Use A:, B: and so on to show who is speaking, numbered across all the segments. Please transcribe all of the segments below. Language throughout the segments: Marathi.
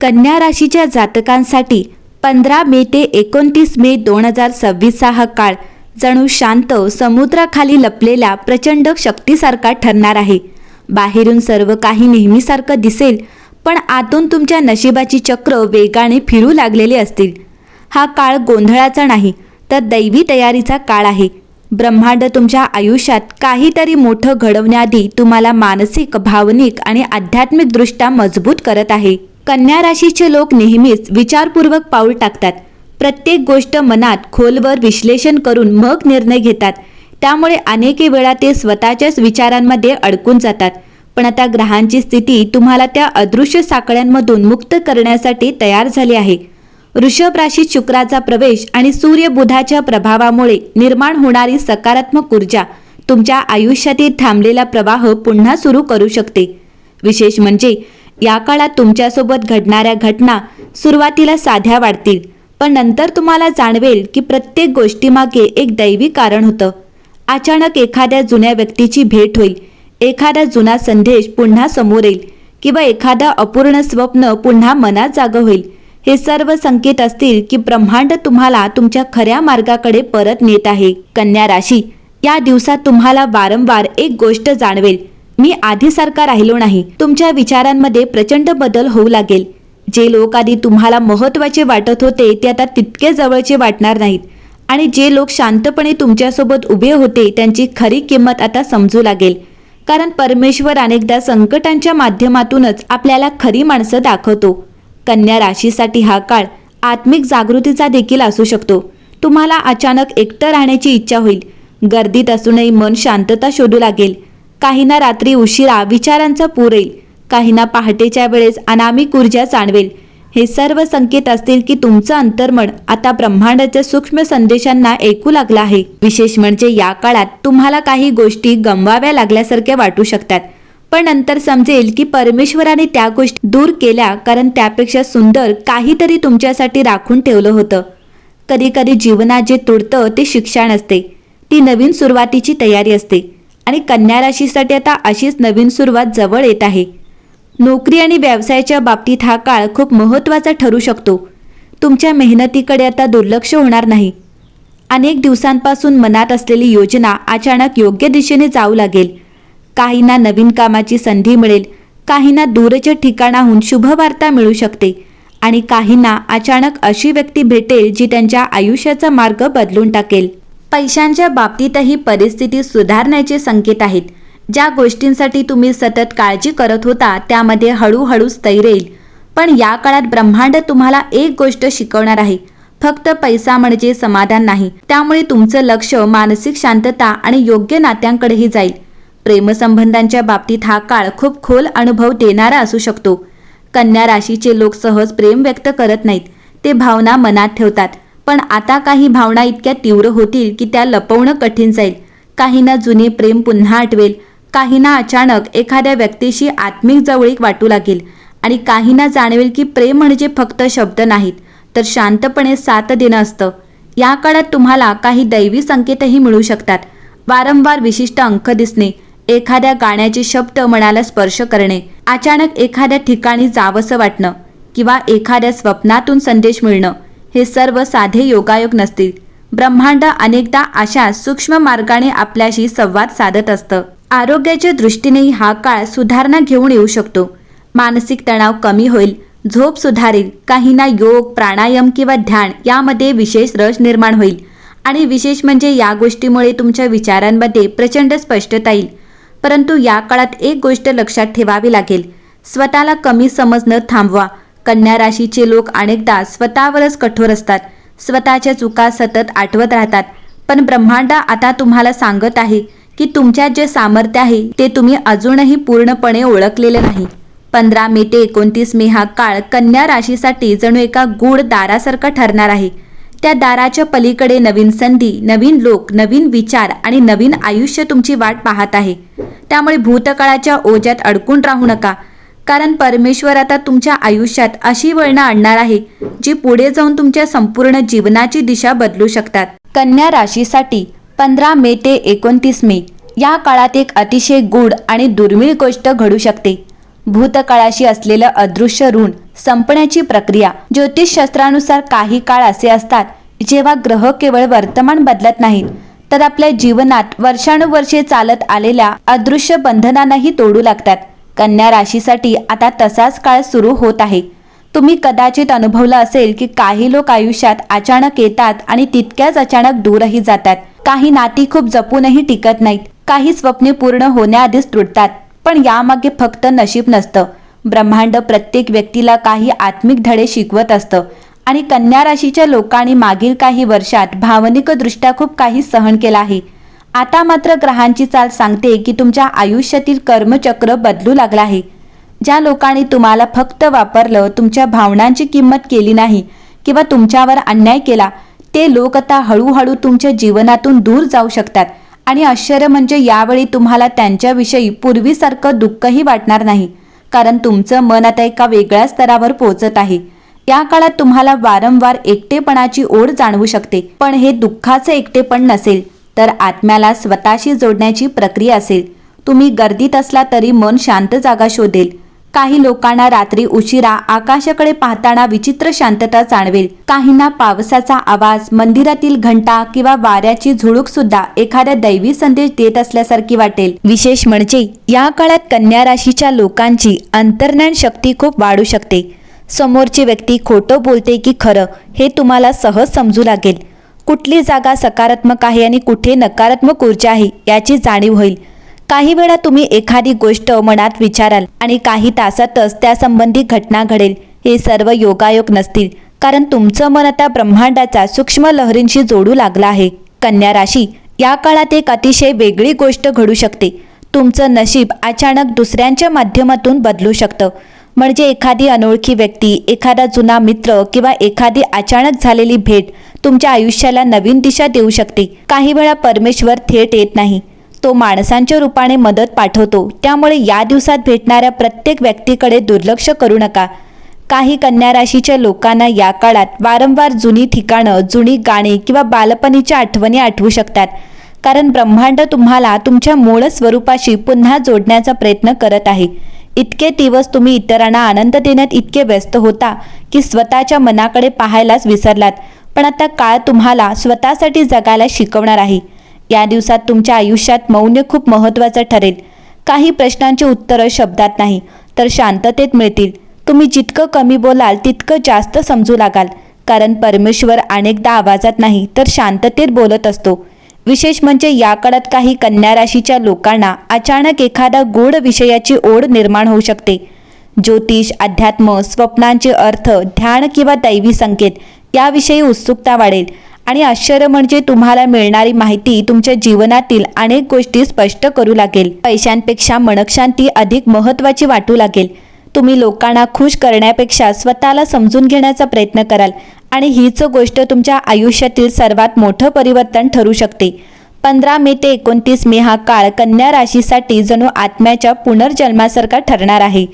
A: कन्या राशीच्या जातकांसाठी 15 मे ते 29 मे 2026 हा काळ जणू शांत समुद्राखाली लपलेल्या प्रचंड शक्तीसारखा ठरणार आहे। बाहेरून सर्व काही नेहमीसारखं दिसेल, पण आतून तुमच्या नशिबाची चक्र वेगाने फिरू लागलेली असतील। हा काळ गोंधळाचा नाही, तर दैवी तयारीचा काळ आहे। ब्रह्मांड तुमच्या आयुष्यात काहीतरी मोठं घडवण्याआधी तुम्हाला मानसिक, भावनिक आणि आध्यात्मिकदृष्ट्या मजबूत करत आहे। कन्या राशीचे लोक नेहमीच विचारपूर्वक पाऊल टाकतात। प्रत्येक गोष्ट मनात खोलवर विश्लेषण करून मग निर्णय घेतात। त्यामुळे अनेक वेळा ते स्वतःच्याच विचारांमध्ये अडकून जातात। पण आता ग्रहांची स्थिती तुम्हाला त्या अदृश्य साखळ्यांमधून मुक्त करण्यासाठी तयार झाली आहे। वृषभ राशीत शुक्राचा प्रवेश आणि सूर्य बुधाच्या प्रभावामुळे निर्माण होणारी सकारात्मक ऊर्जा तुमच्या आयुष्यातील थांबलेला प्रवाह पुन्हा सुरू करू शकते। विशेष म्हणजे या काळात तुमच्यासोबत घडणाऱ्या घटना सुरुवातीला साध्या वाटतील, पण नंतर तुम्हाला जाणवेल की प्रत्येक गोष्टीमागे एक दैवी कारण होतं। अचानक एखाद्या जुन्या व्यक्तीची भेट होईल, एखादा जुना संदेश पुन्हा समोर येईल किंवा एखादा अपूर्ण स्वप्न पुन्हा मनात जागं होईल। हे सर्व संकेत असतील की ब्रह्मांड तुम्हाला तुमच्या खऱ्या मार्गाकडे परत नेत आहे। कन्या राशी, या दिवसात तुम्हाला वारंवार एक गोष्ट जाणवेल, मी आधीसारखा राहिलो नाही। तुमच्या विचारांमध्ये प्रचंड बदल होऊ लागेल। जे लोक आधी तुम्हाला महत्त्वाचे वाटत होते ते आता तितके जवळचे वाटणार नाहीत, आणि जे लोक शांतपणे तुमच्यासोबत उभे होते त्यांची खरी किंमत आता समजू लागेल। कारण परमेश्वर अनेकदा संकटांच्या माध्यमातूनच आपल्याला खरी माणसं दाखवतो। कन्या राशीसाठी हा काळ आत्मिक जागृतीचा देखील असू शकतो। तुम्हाला अचानक एकटं राहण्याची इच्छा होईल, गर्दीत असूनही मन शांतता शोधू लागेल। काहींना रात्री उशिरा विचारांचा पूर येईल, काहींना पहाटेच्या वेळेस अनामिक ऊर्जा जाणवेल। हे सर्व संकेत असतील की तुमचं अंतर्मन आता ब्रह्मांडाच्या सूक्ष्म संदेशांना ऐकू लागलं आहे। विशेष म्हणजे या काळात तुम्हाला काही गोष्टी गमवाव्या लागल्यासारख्या वाटू शकतात, पण नंतर समजेल की परमेश्वराने त्या गोष्टी दूर केल्या, कारण त्यापेक्षा सुंदर काहीतरी तुमच्यासाठी राखून ठेवलं होतं। कधी कधी जीवनात जे तुडतं ते शिक्षा नसते, ती नवीन सुरुवातीची तयारी असते। आणि कन्या राशीसाठी आता अशीच नवीन सुरुवात जवळ येत आहे। नोकरी आणि व्यवसायाच्या बाबतीत हा काळ खूप महत्त्वाचा ठरू शकतो। तुमच्या मेहनतीकडे आता दुर्लक्ष होणार नाही। अनेक दिवसांपासून मनात असलेली योजना अचानक योग्य दिशेने जाऊ लागेल। काहींना नवीन कामाची संधी मिळेल, काहींना दूरच्या ठिकाणाहून शुभवार्ता मिळू शकते, आणि काहींना अचानक अशी व्यक्ती भेटेल जी त्यांच्या आयुष्याचा मार्ग बदलून टाकेल। पैशांच्या बाबतीतही परिस्थिती सुधारण्याचे संकेत आहेत। ज्या गोष्टींसाठी तुम्ही सतत काळजी करत होता त्यामध्ये हळूहळू स्थैर्य येईल। पण या काळात ब्रह्मांड तुम्हाला एक गोष्ट शिकवणार आहे, फक्त पैसा म्हणजे समाधान नाही। त्यामुळे तुमचं लक्ष मानसिक शांतता आणि योग्य नात्यांकडेही जाईल। प्रेमसंबंधांच्या बाबतीत हा काळ खूप खोल अनुभव देणारा असू शकतो। कन्या राशीचे लोक सहज प्रेम व्यक्त करत नाहीत, ते भावना मनात ठेवतात। पण आता काही भावना इतक्या तीव्र होतील की त्या लपवणं कठीण जाईल। काहींना जुने प्रेम पुन्हा आठवेल, काहींना अचानक एखाद्या व्यक्तीशी आत्मिक जवळीक वाटू लागेल, आणि काहींना जाणवेल की प्रेम म्हणजे फक्त शब्द नाहीत, तर शांतपणे साथ देणं असतं। या काळात तुम्हाला काही दैवी संकेतही मिळू शकतात। वारंवार विशिष्ट अंक दिसणे, एखाद्या गाण्याचे शब्द मनाला स्पर्श करणे, अचानक एखाद्या ठिकाणी जावंसं वाटणं, किंवा एखाद्या स्वप्नातून संदेश मिळणं, हे सर्व साधे योगायोग नसतील। ब्रह्मांड अनेकदा अशा सूक्ष्म मार्गाने आपल्याशी संवाद साधत असतं। आरोग्याच्या दृष्टीनेही हा काळ सुधारणा घेऊन येऊ शकतो। मानसिक तणाव कमी होईल, झोप सुधारेल, काहींना योग, प्राणायाम किंवा ध्यान यामध्ये विशेष रस निर्माण होईल। आणि विशेष म्हणजे या गोष्टीमुळे तुमच्या विचारांमध्ये प्रचंड स्पष्टता येईल। परंतु या काळात एक गोष्ट लक्षात ठेवावी लागेल, स्वतःला कमी समजणं थांबवा। कन्या राशीचे लोक अनेकदा स्वतःवरच कठोर असतात, स्वतःच्या चुका सतत आठवत राहतात। पण ब्रह्मांड आता तुम्हाला सांगत आहे की तुमच्यात जे सामर्थ्य आहे ते तुम्ही अजूनही पूर्णपणे ओळखलेले नाही। 15 मे ते 29 मे हा काळ कन्या राशीसाठी जणू एका गूढ दारासारखा ठरणार आहे। त्या दाराच्या पलीकडे नवीन संधी, नवीन लोक, नवीन विचार आणि नवीन आयुष्य तुमची वाट पाहत आहे। त्यामुळे भूतकाळाच्या ओझ्यात अडकून राहू नका, कारण परमेश्वर आता तुमच्या आयुष्यात अशी वळणं आणणार आहे जी पुढे जाऊन तुमच्या संपूर्ण जीवनाची दिशा बदलू शकतात। कन्या राशीसाठी 15 मे ते 29 मे या काळात एक अतिशय गूढ आणि दुर्मिळ गोष्ट घडू शकते। भूतकाळाशी असलेलं अदृश्य ऋण संपण्याची प्रक्रिया. ज्योतिषशास्त्रानुसार काही काळ असे असतात जेव्हा ग्रह केवळ वर्तमान बदलत नाहीत, तर आपल्या जीवनात वर्षानुवर्षे चालत आलेल्या अदृश्य बंधनांनाही तोडू लागतात. कन्या राशीसाठी आता तसाच काळ सुरू होत आहे. तुम्ही कदाचित अनुभवलं असेल की काही लोक आयुष्यात अचानक येतात आणि तितक्याच अचानक दूरही जातात. काही नाती खूप जपूनही टिकत नाहीत. काही स्वप्ने पूर्ण होण्याआधीच तुटतात. पण यामागे फक्त नशीब नसतं. ब्रह्मांड प्रत्येक व्यक्तीला काही आत्मिक धडे शिकवत असतं आणि कन्या राशीच्या लोकांनी मागील काही वर्षात भावनिकदृष्ट्या खूप काही सहन केलं आहे. आता मात्र ग्रहांची चाल सांगते की तुमच्या आयुष्यातील कर्मचक्र बदलू लागलं आहे. ज्या लोकांनी तुम्हाला फक्त वापरलं, तुमच्या भावनांची किंमत केली नाही किंवा तुमच्यावर अन्याय केला, ते लोक आता हळूहळू तुमच्या जीवनातून दूर जाऊ शकतात. आणि आश्चर्य म्हणजे यावेळी तुम्हाला त्यांच्याविषयी पूर्वीसारखं दुःखही वाटणार नाही, कारण तुमचं मन आता एका वेगळ्या स्तरावर पोहोचत आहे. या काळात तुम्हाला वारंवार एकटेपणाची ओढ जाणवू शकते, पण हे दुःखाचे एकटेपण नसेल, तर आत्म्याला स्वतःशी जोडण्याची प्रक्रिया असेल. तुम्ही गर्दीत असला तरी मन शांत जागा शोधेल. काही लोकांना रात्री उशिरा आकाशाकडे पाहताना विचित्र शांतता जाणवेल. काहींना पावसाचा आवाज, मंदिरातील घंटा किंवा वाऱ्याची झुळूक सुद्धा एखाद्या दैवी संदेश देत असल्यासारखी वाटेल. विशेष म्हणजे या काळात कन्या राशीच्या लोकांची अंतर्ज्ञान शक्ती खूप वाढू शकते. समोरची व्यक्ती खोटं बोलते की खरं हे तुम्हाला सहज समजू लागेल. कुठली जागा सकारात्मक आहे आणि कुठे नकारात्मक ऊर्जा आहे याची जाणीव होईल. काही वेळा तुम्ही एखादी गोष्ट मनात विचाराल आणि काही तासातच त्यासंबंधी घटना घडेल. हे सर्व योगायोग नसतील, कारण तुमचं मन आता ब्रह्मांडाचा सूक्ष्म लहरींशी जोडू लागलं आहे. कन्या राशी, या काळात एक अतिशय वेगळी गोष्ट घडू शकते. तुमचं नशीब अचानक दुसऱ्यांच्या माध्यमातून बदलू शकतं. म्हणजे एखादी अनोळखी व्यक्ती, एखादा जुना मित्र किंवा एखादी अचानक झालेली भेट तुमच्या आयुष्याला नवीन दिशा देऊ शकते. काही वेळा परमेश्वर थेट येत नाही, तो माणसांच्या रूपाने मदत पाठवतो. त्यामुळे या दिवसात भेटणाऱ्या प्रत्येक व्यक्तीकडे दुर्लक्ष करू नका. काही कन्या राशीच्या लोकांना या काळात वारंवार जुनी ठिकाणं, जुनी गाणी किंवा बालपणीच्या आठवणी आठवू शकतात, कारण ब्रह्मांड तुम्हाला तुमच्या मूळ स्वरूपाशी पुन्हा जोडण्याचा प्रयत्न करत आहे. इतके दिवस तुम्ही इतरांना आनंद देण्यात इतके व्यस्त होता की स्वतःच्या मनाकडे पाहायलाच विसरलात. पण आता काळ तुम्हाला स्वतःसाठी जगायला शिकवणार आहे. या दिवसात तुमच्या आयुष्यात मौन खूप महत्त्वाचं ठरेल. काही प्रश्नांची उत्तरं शब्दात नाही, तर शांततेत मिळतील. तुम्ही जितकं कमी बोलाल तितकं जास्त समजू लागाल, कारण परमेश्वर अनेकदा आवाजात नाही तर शांततेत बोलत असतो. विशेष म्हणजे या काळात काही कन्या राशीच्या लोकांना अचानक एखादा गूढ विषयाची ओढ निर्माण होऊ शकते. ज्योतिष, अध्यात्म, स्वप्नांचे अर्थ, ध्यान किंवा दैवी संकेत याविषयी उत्सुकता वाढेल. आणि आश्चर्य म्हणजे तुम्हाला मिळणारी माहिती तुमच्या जीवनातील अनेक गोष्टी स्पष्ट करू लागेल. पैशांपेक्षा मनःशांती अधिक महत्त्वाची वाटू लागेल. तुम्ही लोकांना खुश करण्यापेक्षा स्वतःला समजून घेण्याचा प्रयत्न कराल आणि हीच गोष्ट तुमच्या आयुष्यातील सर्वात मोठं परिवर्तन ठरू शकते. 15 मे ते 29 मे हा काळ कन्या राशीसाठी जणू आत्म्याच्या पुनर्जन्मासारखा ठरणार आहे.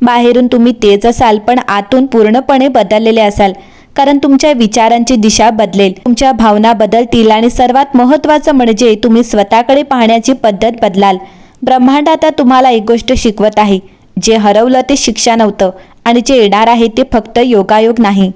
A: बाहेरून तुम्ही तेच असाल, पण आतून पूर्णपणे बदललेले असाल, कारण तुमच्या विचारांची दिशा बदलेल, तुमच्या भावना बदलतील आणि सर्वात महत्त्वाचं म्हणजे तुम्ही स्वतःकडे पाहण्याची पद्धत बदलाल. ब्रह्मांड आता तुम्हाला एक गोष्ट शिकवत आहे, जे हरवलं ते शिक्षा नव्हतं आणि जे येणार आहे ते फक्त योगायोग नाही.